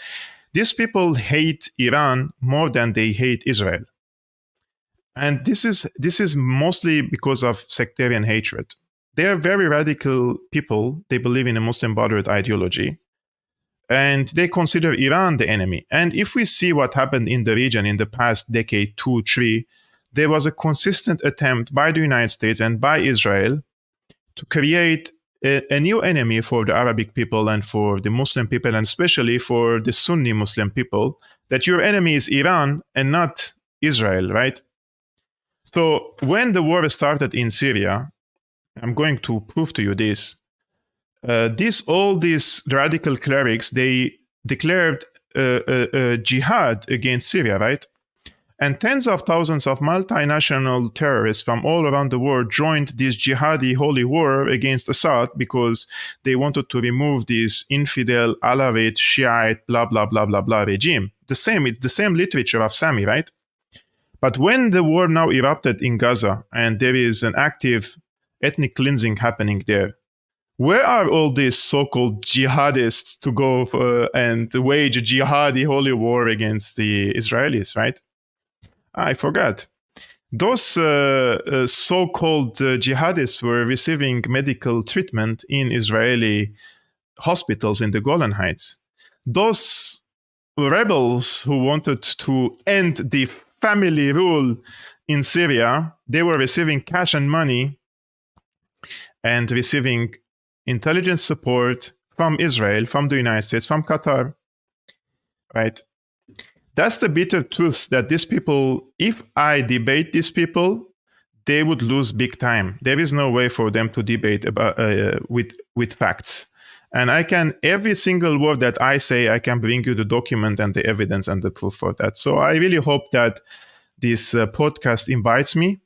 these people hate Iran more than they hate Israel. And this is mostly because of sectarian hatred. They are very radical people. They believe in a Muslim Brotherhood ideology. And they consider Iran the enemy. And if we see what happened in the region in the past decade, 2, 3, there was a consistent attempt by the United States and by Israel to create a new enemy for the Arabic people and for the Muslim people, and especially for the Sunni Muslim people, that your enemy is Iran and not Israel, right? So when the war started in Syria, I'm going to prove to you this. All these radical clerics, they declared a jihad against Syria, right? And tens of thousands of multinational terrorists from all around the world joined this jihadi holy war against Assad because they wanted to remove this infidel, Alawite, Shiite, blah, blah, blah, blah, blah regime. It's the same literature of Sami, right? But when the war now erupted in Gaza and there is an active ethnic cleansing happening there, where are all these so-called jihadists to go and wage a jihadi holy war against the Israelis, right? I forgot. Those so-called jihadists were receiving medical treatment in Israeli hospitals in the Golan Heights. Those rebels who wanted to end the family rule in Syria, they were receiving cash and money and receiving intelligence support from Israel, from the United States, from Qatar, right? That's the bitter truth, that these people, if I debate these people, they would lose big time. There is no way for them to debate about with facts. And every single word that I say, I can bring you the document and the evidence and the proof for that. So I really hope that this podcast invites me,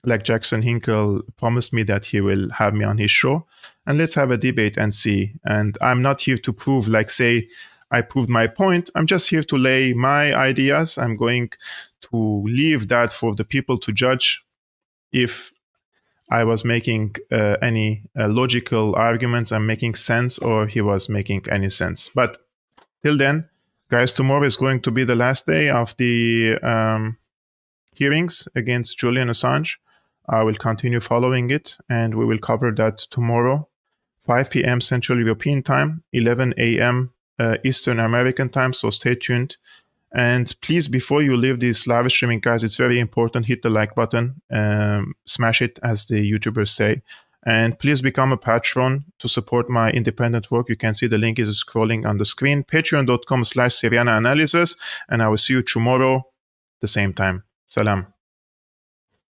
like Jackson Hinkle promised me that he will have me on his show. And let's have a debate and see. And I'm not here to prove, like say, I proved my point. I'm just here to lay my ideas. I'm going to leave that for the people to judge if I was making any logical arguments and making sense, or he was making any sense. But till then, guys, tomorrow is going to be the last day of the hearings against Julian Assange. I will continue following it, and we will cover that tomorrow, 5 p.m. Central European Time, 11 a.m. Eastern American Time, so stay tuned. And please, before you leave this live streaming, guys, it's very important, hit the like button, smash it, as the YouTubers say. And please become a patron to support my independent work. You can see the link is scrolling on the screen, patreon.com/Syriana Analysis. And I will see you tomorrow, the same time. Salam.